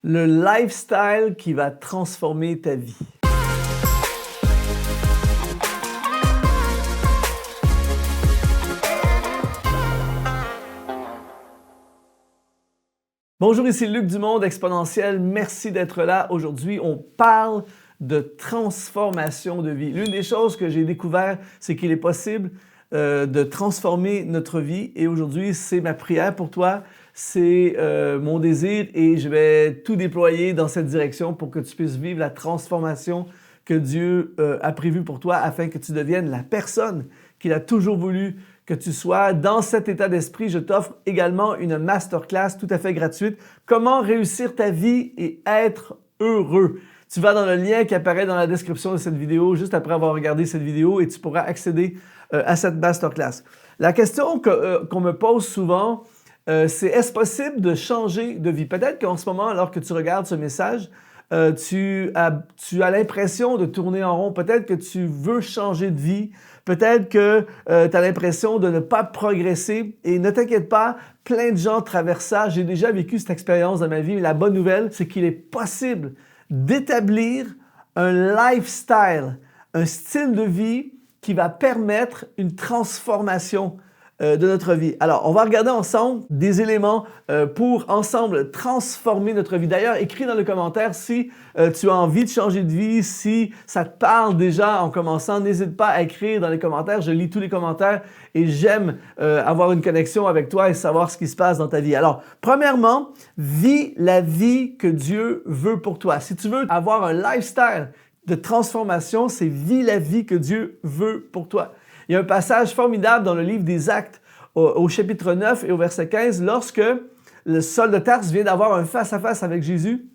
Le lifestyle qui va transformer ta vie. Bonjour, ici Luc du Monde Exponentiel. Merci d'être là. Aujourd'hui, on parle de transformation de vie. L'une des choses que j'ai découvert, c'est qu'il est possible de transformer notre vie. Et aujourd'hui, c'est ma prière pour toi. C'est mon désir et je vais tout déployer dans cette direction pour que tu puisses vivre la transformation que Dieu a prévue pour toi afin que tu deviennes la personne qu'il a toujours voulu que tu sois. Dans cet état d'esprit, je t'offre également une masterclass tout à fait gratuite. Comment réussir ta vie et être heureux. Tu vas dans le lien qui apparaît dans la description de cette vidéo, juste après avoir regardé cette vidéo, et tu pourras accéder à cette masterclass. La question qu'on me pose souvent, c'est est-ce possible de changer de vie? Peut-être qu'en ce moment, alors que tu regardes ce message, tu as l'impression de tourner en rond. Peut-être que tu veux changer de vie. Peut-être que tu as l'impression de ne pas progresser. Et ne t'inquiète pas, plein de gens traversent ça. J'ai déjà vécu cette expérience dans ma vie. Mais la bonne nouvelle, c'est qu'il est possible d'établir un lifestyle, un style de vie qui va permettre une transformation de notre vie. Alors, on va regarder ensemble des éléments pour ensemble transformer notre vie. D'ailleurs, écris dans le commentaire si tu as envie de changer de vie, si ça te parle déjà en commençant. N'hésite pas à écrire dans les commentaires. Je lis tous les commentaires et j'aime avoir une connexion avec toi et savoir ce qui se passe dans ta vie. Alors, premièrement, vis la vie que Dieu veut pour toi. Si tu veux avoir un lifestyle de transformation, c'est vis la vie que Dieu veut pour toi. Il y a un passage formidable dans le livre des Actes au chapitre 9 et au verset 15, lorsque le Saul de Tarse vient d'avoir un face-à-face avec Jésus.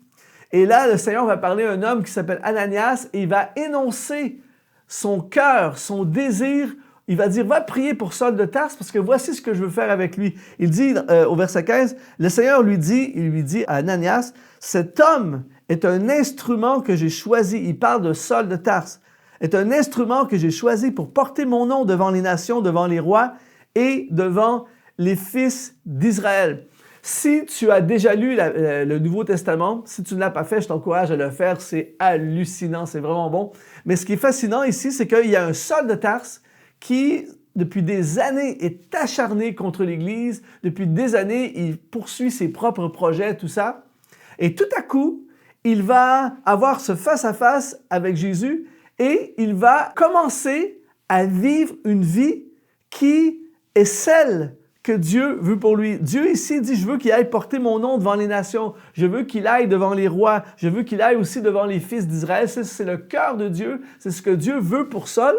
Et là, le Seigneur va parler à un homme qui s'appelle Ananias et il va énoncer son cœur, son désir. Il va dire, va prier pour Saul de Tarse parce que voici ce que je veux faire avec lui. Il dit au verset 15, le Seigneur lui dit à Ananias, cet homme est un instrument que j'ai choisi. Il parle de Saul de Tarse. Est un instrument que j'ai choisi pour porter mon nom devant les nations, devant les rois et devant les fils d'Israël. Si tu as déjà lu le Nouveau Testament, si tu ne l'as pas fait, je t'encourage à le faire. C'est hallucinant, c'est vraiment bon. Mais ce qui est fascinant ici, c'est qu'il y a un Saul de Tarse qui, depuis des années, est acharné contre l'Église. Depuis des années, il poursuit ses propres projets, tout ça. Et tout à coup, il va avoir ce face-à-face avec Jésus et il va commencer à vivre une vie qui est celle que Dieu veut pour lui. Dieu ici dit, je veux qu'il aille porter mon nom devant les nations. Je veux qu'il aille devant les rois. Je veux qu'il aille aussi devant les fils d'Israël. C'est le cœur de Dieu. C'est ce que Dieu veut pour Saul.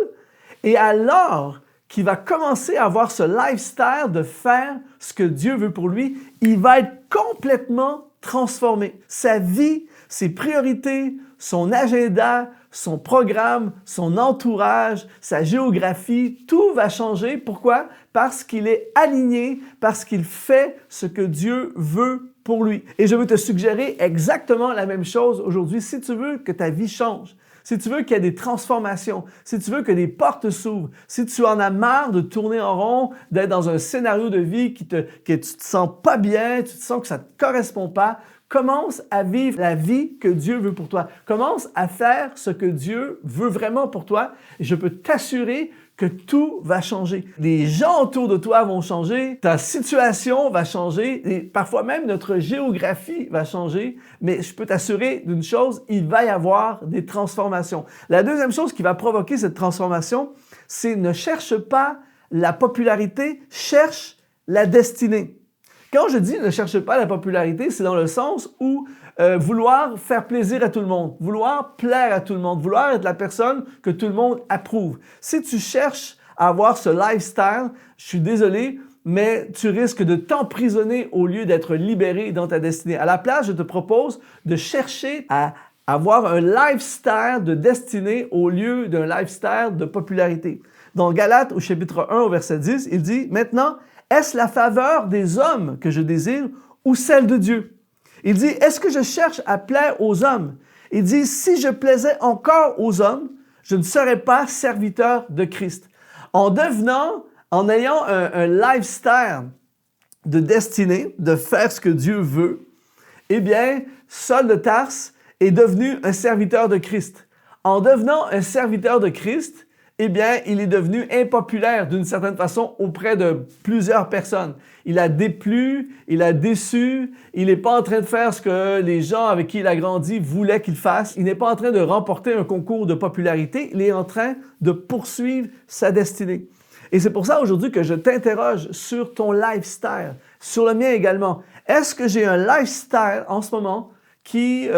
Et alors qu'il va commencer à avoir ce lifestyle de faire ce que Dieu veut pour lui, il va être complètement transformé. Sa vie, ses priorités, son agenda, son programme, son entourage, sa géographie, tout va changer. Pourquoi? Parce qu'il est aligné, parce qu'il fait ce que Dieu veut pour lui. Et je veux te suggérer exactement la même chose aujourd'hui. Si tu veux que ta vie change, si tu veux qu'il y ait des transformations, si tu veux que des portes s'ouvrent, si tu en as marre de tourner en rond, d'être dans un scénario de vie que tu te sens pas bien, tu te sens que ça ne te correspond pas, commence à vivre la vie que Dieu veut pour toi. Commence à faire ce que Dieu veut vraiment pour toi. Et je peux t'assurer que tout va changer. Les gens autour de toi vont changer, ta situation va changer, et parfois même notre géographie va changer, mais je peux t'assurer d'une chose, il va y avoir des transformations. La deuxième chose qui va provoquer cette transformation, c'est ne cherche pas la popularité, cherche la destinée. Quand je dis ne cherche pas la popularité, c'est dans le sens où vouloir faire plaisir à tout le monde, vouloir plaire à tout le monde, vouloir être la personne que tout le monde approuve. Si tu cherches à avoir ce lifestyle, je suis désolé, mais tu risques de t'emprisonner au lieu d'être libéré dans ta destinée. À la place, je te propose de chercher à avoir un lifestyle de destinée au lieu d'un lifestyle de popularité. Dans Galates, au chapitre 1, au verset 10, il dit « Maintenant, est-ce la faveur des hommes que je désire ou celle de Dieu? » Il dit, est-ce que je cherche à plaire aux hommes? Il dit, si je plaisais encore aux hommes, je ne serais pas serviteur de Christ. En ayant un lifestyle de destinée, de faire ce que Dieu veut, eh bien, Saul de Tarse est devenu un serviteur de Christ. En devenant un serviteur de Christ, eh bien, il est devenu impopulaire d'une certaine façon auprès de plusieurs personnes. Il a déplu, il a déçu, il n'est pas en train de faire ce que les gens avec qui il a grandi voulaient qu'il fasse. Il n'est pas en train de remporter un concours de popularité, il est en train de poursuivre sa destinée. Et c'est pour ça aujourd'hui que je t'interroge sur ton lifestyle, sur le mien également. Est-ce que j'ai un lifestyle en ce moment qui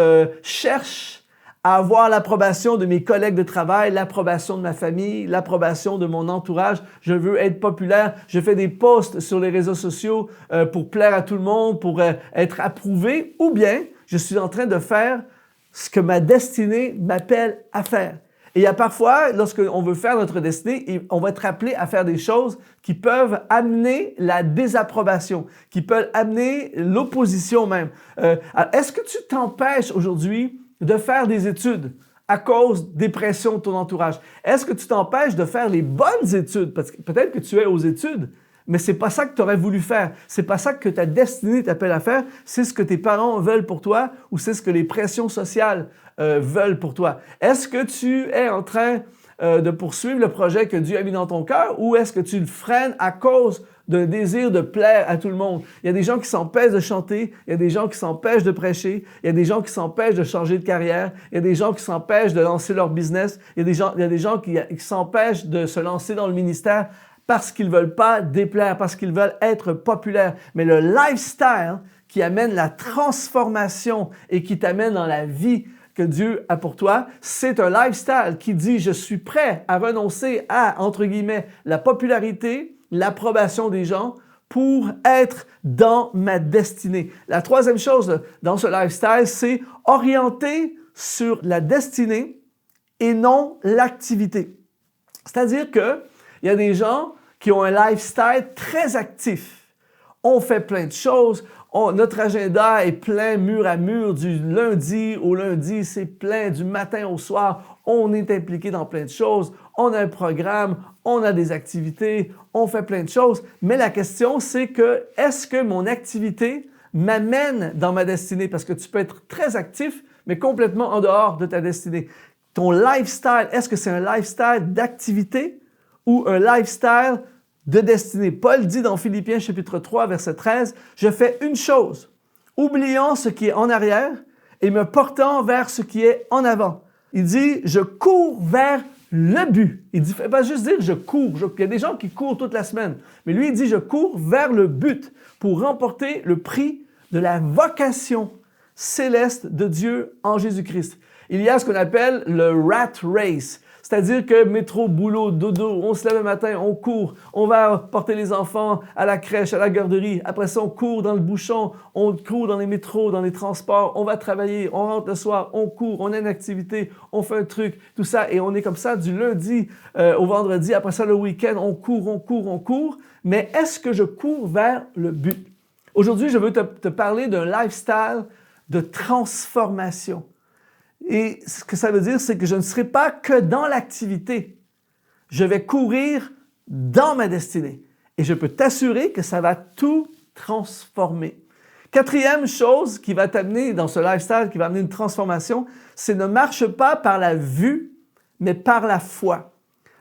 cherche à avoir l'approbation de mes collègues de travail, l'approbation de ma famille, l'approbation de mon entourage? Je veux être populaire. Je fais des posts sur les réseaux sociaux pour plaire à tout le monde, pour être approuvé. Ou bien, je suis en train de faire ce que ma destinée m'appelle à faire. Et il y a parfois, lorsqu'on veut faire notre destinée, on va être appelé à faire des choses qui peuvent amener la désapprobation, qui peuvent amener l'opposition même. Est-ce que tu t'empêches aujourd'hui de faire des études à cause des pressions de ton entourage? Est-ce que tu t'empêches de faire les bonnes études? Parce que peut-être que tu es aux études, mais c'est pas ça que tu aurais voulu faire. C'est pas ça que ta destinée t'appelle à faire. C'est ce que tes parents veulent pour toi ou c'est ce que les pressions sociales veulent pour toi. Est-ce que tu es en train de poursuivre le projet que Dieu a mis dans ton cœur ou est-ce que tu le freines à cause d'un désir de plaire à tout le monde? Il y a des gens qui s'empêchent de chanter, il y a des gens qui s'empêchent de prêcher, il y a des gens qui s'empêchent de changer de carrière, il y a des gens qui s'empêchent de lancer leur business, il y a des gens qui s'empêchent de se lancer dans le ministère parce qu'ils ne veulent pas déplaire, parce qu'ils veulent être populaires. Mais le lifestyle qui amène la transformation et qui t'amène dans la vie que Dieu a pour toi, c'est un lifestyle qui dit « Je suis prêt à renoncer à, entre guillemets, la popularité, l'approbation des gens pour être dans ma destinée. » La troisième chose dans ce lifestyle, c'est orienter sur la destinée et non l'activité. C'est-à-dire qu'il y a des gens qui ont un lifestyle très actif. On fait plein de choses. Notre agenda est plein mur à mur, du lundi au lundi, c'est plein du matin au soir. On est impliqué dans plein de choses. On a un programme, on a des activités, on fait plein de choses. Mais la question, c'est que est-ce que mon activité m'amène dans ma destinée? Parce que tu peux être très actif, mais complètement en dehors de ta destinée. Ton lifestyle, est-ce que c'est un lifestyle d'activité ou un lifestyle de destinée? Paul dit dans Philippiens chapitre 3, verset 13, « Je fais une chose, oubliant ce qui est en arrière et me portant vers ce qui est en avant. » Il dit, « Je cours vers le but. » Il dit, pas juste dire « je cours ». Il y a des gens qui courent toute la semaine. Mais lui, il dit « Je cours vers le but pour remporter le prix de la vocation céleste de Dieu en Jésus-Christ. » Il y a ce qu'on appelle le rat race. C'est-à-dire que métro, boulot, dodo, on se lève le matin, on court, on va porter les enfants à la crèche, à la garderie. Après ça, on court dans le bouchon, on court dans les métros, dans les transports, on va travailler, on rentre le soir, on court, on a une activité, on fait un truc, tout ça. Et on est comme ça du lundi au vendredi. Après ça, le week-end, on court, on court, on court. Mais est-ce que je cours vers le but? Aujourd'hui, je veux te parler d'un lifestyle de transformation. Et ce que ça veut dire, c'est que je ne serai pas que dans l'activité. Je vais courir dans ma destinée. Et je peux t'assurer que ça va tout transformer. Quatrième chose qui va t'amener dans ce lifestyle, qui va amener une transformation, c'est ne marche pas par la vue, mais par la foi.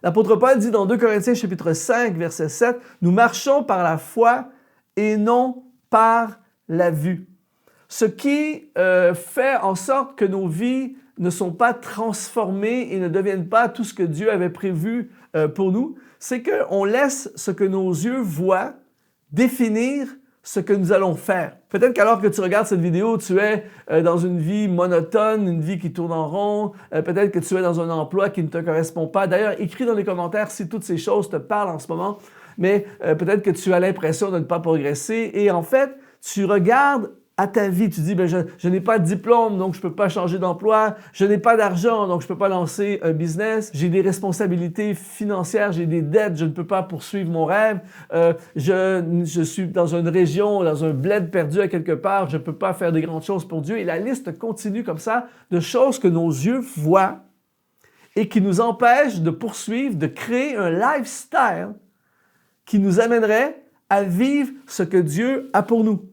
L'apôtre Paul dit dans 2 Corinthiens chapitre 5, verset 7, « Nous marchons par la foi et non par la vue. » Ce qui fait en sorte que nos vies ne sont pas transformées et ne deviennent pas tout ce que Dieu avait prévu pour nous, c'est qu'on laisse ce que nos yeux voient définir ce que nous allons faire. Peut-être qu'alors que tu regardes cette vidéo, tu es dans une vie monotone, une vie qui tourne en rond, peut-être que tu es dans un emploi qui ne te correspond pas. D'ailleurs, écris dans les commentaires si toutes ces choses te parlent en ce moment, mais peut-être que tu as l'impression de ne pas progresser et en fait, tu regardes à ta vie, tu dis, je n'ai pas de diplôme, donc je ne peux pas changer d'emploi, je n'ai pas d'argent, donc je ne peux pas lancer un business, j'ai des responsabilités financières, j'ai des dettes, je ne peux pas poursuivre mon rêve, je suis dans une région, dans un bled perdu à quelque part, je ne peux pas faire des grandes choses pour Dieu. Et la liste continue comme ça de choses que nos yeux voient et qui nous empêchent de poursuivre, de créer un lifestyle qui nous amènerait à vivre ce que Dieu a pour nous.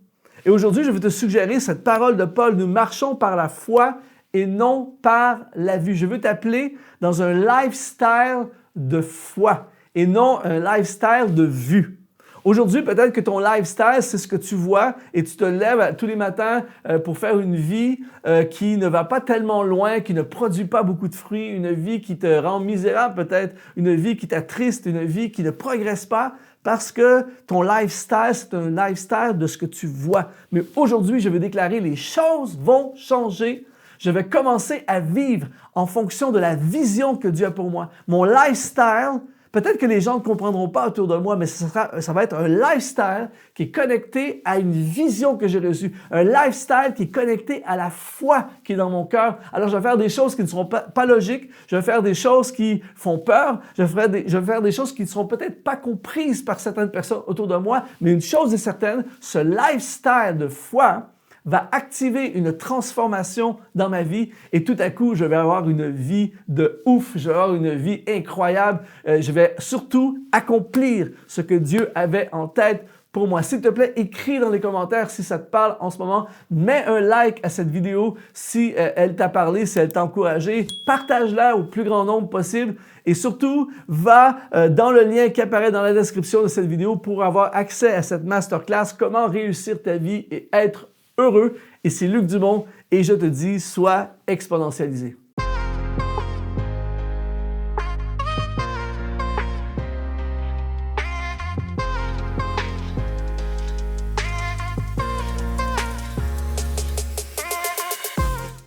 Et aujourd'hui, je vais te suggérer cette parole de Paul, nous marchons par la foi et non par la vue. Je veux t'appeler dans un lifestyle de foi et non un lifestyle de vue. Aujourd'hui, peut-être que ton lifestyle, c'est ce que tu vois et tu te lèves tous les matins pour faire une vie qui ne va pas tellement loin, qui ne produit pas beaucoup de fruits, une vie qui te rend misérable peut-être, une vie qui t'attriste, une vie qui ne progresse pas parce que ton lifestyle, c'est un lifestyle de ce que tu vois. Mais aujourd'hui, je veux déclarer les choses vont changer. Je vais commencer à vivre en fonction de la vision que Dieu a pour moi. Mon lifestyle, peut-être que les gens ne comprendront pas autour de moi, mais ça va être un lifestyle qui est connecté à une vision que j'ai reçue. Un lifestyle qui est connecté à la foi qui est dans mon cœur. Alors, je vais faire des choses qui ne seront pas logiques. Je vais faire des choses qui font peur. Je vais faire des choses qui ne seront peut-être pas comprises par certaines personnes autour de moi. Mais une chose est certaine, ce lifestyle de foi va activer une transformation dans ma vie et tout à coup, je vais avoir une vie de ouf, je vais avoir une vie incroyable. Je vais surtout accomplir ce que Dieu avait en tête pour moi. S'il te plaît, écris dans les commentaires si ça te parle en ce moment. Mets un like à cette vidéo si elle t'a parlé, si elle t'a encouragé. Partage-la au plus grand nombre possible. Et surtout, va dans le lien qui apparaît dans la description de cette vidéo pour avoir accès à cette masterclass « Comment réussir ta vie et être heureux ». Et c'est Luc Dumont et je te dis, sois exponentialisé.